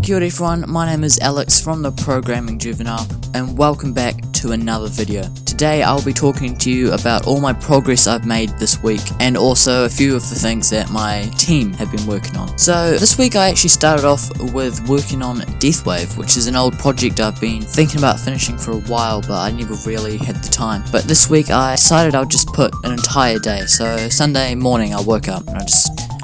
Kia ora everyone, my name is Alex from the Programming Juvenile, and welcome back to another video. Today I'll be talking to you about all my progress I've made this week, and also a few of the things that my team have been working on. So this week I actually started off with working on Deathwave, which is an old project I've been thinking about finishing for a while, but I never really had the time. But this week I decided I'll just put an entire day. So Sunday morning I woke up and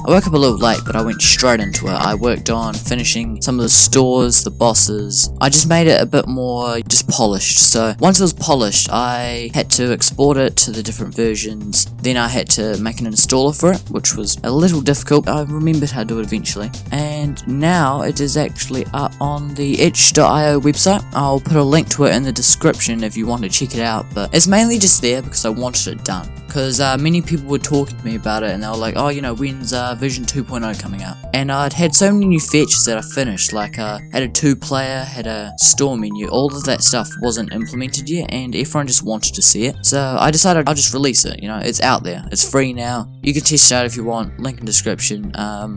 I woke up a little late, but I went straight into it. I worked on finishing some of the stores, the bosses. I just made it a bit more just polished. So once it was polished, I had to export it to the different versions. Then I had to make an installer for it, which was a little difficult. I remembered how to do it eventually. And now it is actually up on the itch.io website. I'll put a link to it in the description if you want to check it out. But it's mainly just there because I wanted it done. Because many people were talking to me about it and they were like, oh, you know, when's version 2.0 coming out? And I'd had so many new features that I finished, like had a 2-player, had a store menu, all of that stuff wasn't implemented yet and everyone just wanted to see it. So I decided I'll just release it, you know, it's out there, it's free now, you can test it out if you want, link in description.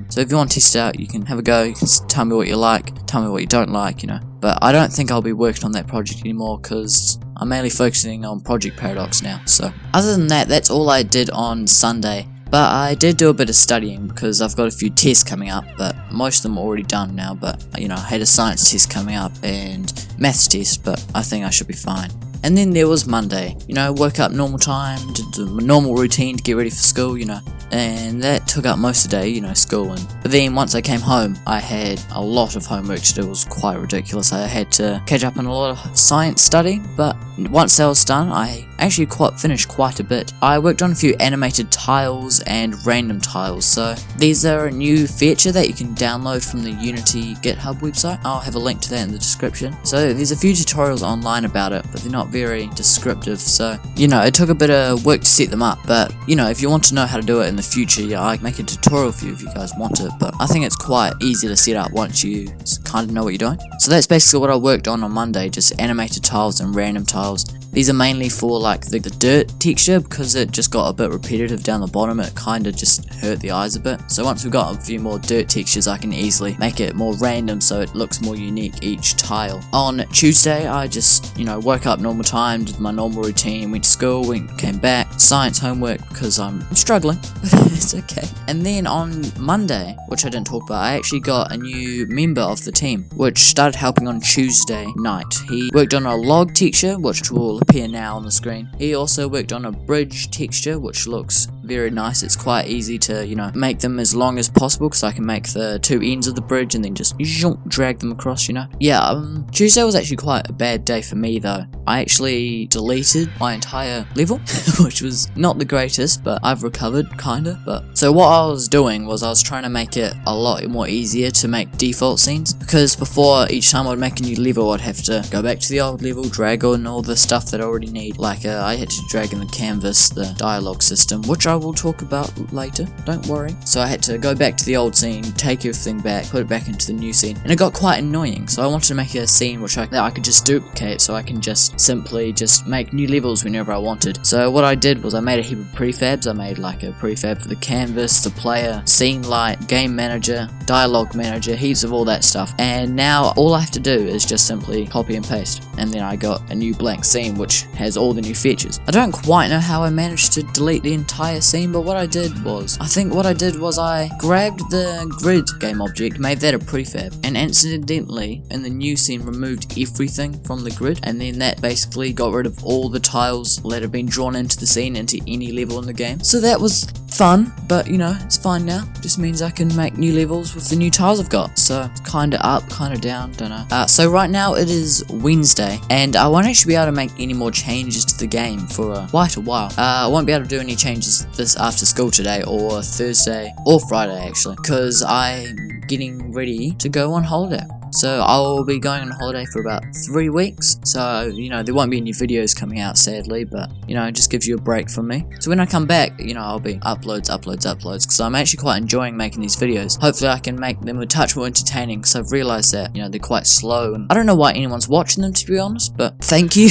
So if you want to test it out, you can have a go, you can tell me what you like, tell me what you don't like, you know. But I don't think I'll be working on that project anymore because I'm mainly focusing on Project Paradox now. So other than that, that's all I did on Sunday. But I did do a bit of studying because I've got a few tests coming up, but most of them are already done now. But you know, I had a science test coming up and maths test, but I think I should be fine. And then there was Monday, you know, woke up normal time, did the normal routine to get ready for school, you know, and that took up most of the day, you know, school. But then once I came home, I had a lot of homework to do. It was quite ridiculous. I had to catch up on a lot of science study, but once that was done, I actually finished quite a bit. I worked on a few animated tiles and random tiles, so these are a new feature that you can download from the Unity GitHub website. I'll have a link to that in the description. So there's a few tutorials online about it, but they're not very descriptive, so you know, it took a bit of work to set them up. But you know, if you want to know how to do it in the future, yeah, I can make a tutorial for you if you guys want it, but I think it's quite easy to set up once you kind of know what you're doing. So that's basically what I worked on Monday, just animated tiles and random tiles. These are mainly for like the dirt texture because it just got a bit repetitive down the bottom. It kind of just hurt the eyes a bit. So once we've got a few more dirt textures, I can easily make it more random so it looks more unique each tile. On Tuesday, I just, you know, woke up normal time, did my normal routine, went to school, came back, science homework because I'm struggling, but it's okay. And then on Monday, which I didn't talk about, I actually got a new member of the team, which started helping on Tuesday night. He worked on a log texture, which will appear now on the screen. He also worked on a bridge texture, which looks very nice. It's quite easy to, you know, make them as long as possible because I can make the two ends of the bridge and then just drag them across, you know. Yeah, Tuesday was actually quite a bad day for me though. I actually deleted my entire level, which was not the greatest, but I've recovered, kinda. But so what I was doing was I was trying to make it a lot more easier to make default scenes, because before each time I'd make a new level, I'd have to go back to the old level, drag in all the stuff that I already need. Like I had to drag in the canvas, the dialogue system, which I will talk about later, don't worry. So I had to go back to the old scene, take everything back, put it back into the new scene, and it got quite annoying. So I wanted to make a scene that I could just duplicate, so I can just simply just make new levels whenever I wanted. So what I did was I made a heap of prefabs. I made like a prefab for the canvas, the player, scene light, game manager, dialogue manager, heaps of all that stuff. And now all I have to do is just simply copy and paste, and then I got a new blank scene which has all the new features. I don't quite know how I managed to delete the entire scene, but what I did was, I grabbed the grid game object, made that a prefab, and accidentally in the new scene removed everything from the grid, and then that basically got rid of all the tiles that had been drawn into the scene into any level in the game. So that was fun, but you know, it's fine now. Just means I can make new levels with the new tiles I've got. So kinda up, kinda down, don't know. So right now it is Wednesday, and I won't actually be able to make any more changes to the game for quite a while. I won't be able to do any changes this after school today, or Thursday, or Friday actually, because I'm getting ready to go on holiday. So I'll be going on holiday for about 3 weeks, so you know, there won't be any videos coming out sadly, but you know, it just gives you a break from me. So when I come back, you know, I'll be uploads, because I'm actually quite enjoying making these videos. Hopefully I can make them a touch more entertaining, because I've realised that, you know, they're quite slow, and I don't know why anyone's watching them, to be honest, but thank you.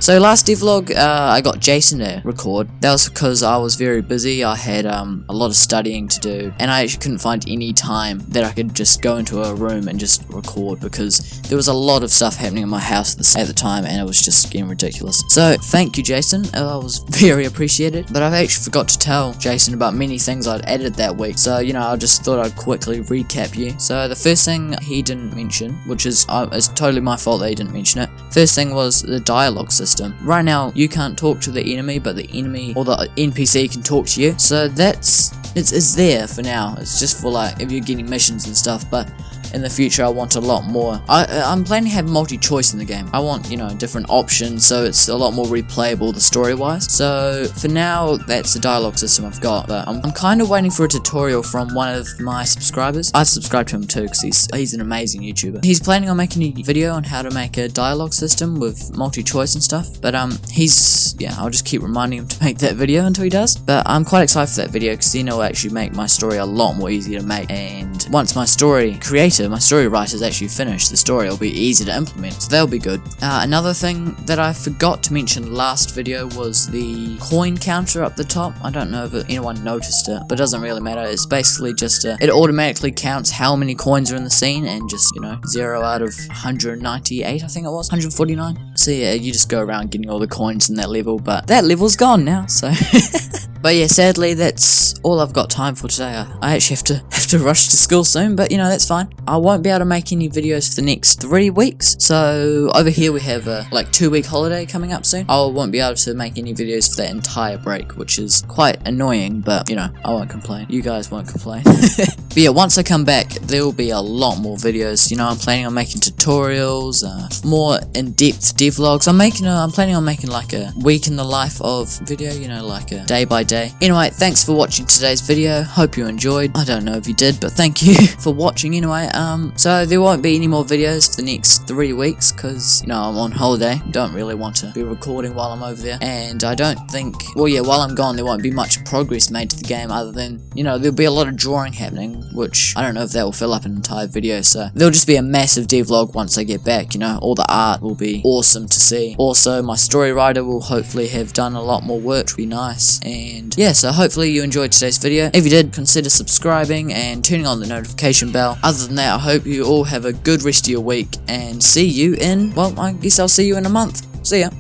So last devlog, I got Jason to record. That was because I was very busy. I had a lot of studying to do, and I actually couldn't find any time that I could just go into a room and just record record because there was a lot of stuff happening in my house at the time, and it was just getting ridiculous. So thank you, Jason. I was very appreciated. But I've actually forgot to tell Jason about many things I'd added that week. So I just thought I'd quickly recap you. So the first thing he didn't mention, which is it's totally my fault that he didn't mention it. First thing was the dialogue system. Right now you can't talk to the enemy, but the enemy or the NPC can talk to you. So it's there for now. It's just for like if you're getting missions and stuff, but in the future I want a lot more. I'm planning to have multi-choice in the game. I want, different options so it's a lot more replayable the story-wise. So for now, that's the dialogue system I've got, but I'm kind of waiting for a tutorial from one of my subscribers. I've subscribed to him too because he's an amazing YouTuber. He's planning on making a video on how to make a dialogue system with multi-choice and stuff, but I'll just keep reminding him to make that video until he does. But I'm quite excited for that video because then it'll actually make my story a lot more easy to make, and once my story writer's actually finished, the story will be easy to implement, so that'll be good. Another thing that I forgot to mention last video was the coin counter up the top. I don't know if anyone noticed it, but it doesn't really matter. It's basically just it automatically counts how many coins are in the scene, and just 0 out of 198, I think it was 149. So yeah, you just go around getting all the coins in that level, but that level's gone now, so but yeah, sadly that's all I've got time for today. I actually have to rush to school soon, but that's fine. I won't be able to make any videos for the next 3 weeks. So over here we have a 2-week holiday coming up soon. I won't be able to make any videos for that entire break, which is quite annoying, but I won't complain. You guys won't complain. But yeah, once I come back, there will be a lot more videos. I'm planning on making tutorials, more in-depth devlogs. I'm planning on making like a week in the life of video, like a day by day. Anyway, thanks for watching today's video. Hope you enjoyed. I don't know if you did, but thank you for watching anyway. So there won't be any more videos for the next 3 weeks because, I'm on holiday. Don't really want to be recording while I'm over there. And I don't think, while I'm gone, there won't be much progress made to the game other than, there'll be a lot of drawing happening, which I don't know if that will fill up an entire video. So there'll just be a massive devlog once I get back, all the art will be awesome to see. Also, my story writer will hopefully have done a lot more work, which will be nice. And yeah, so hopefully you enjoyed today's video. If you did, consider subscribing and turning on the notification bell. Other than that, I hope you all have a good rest of your week, and see you in, I guess I'll see you in a month. See ya.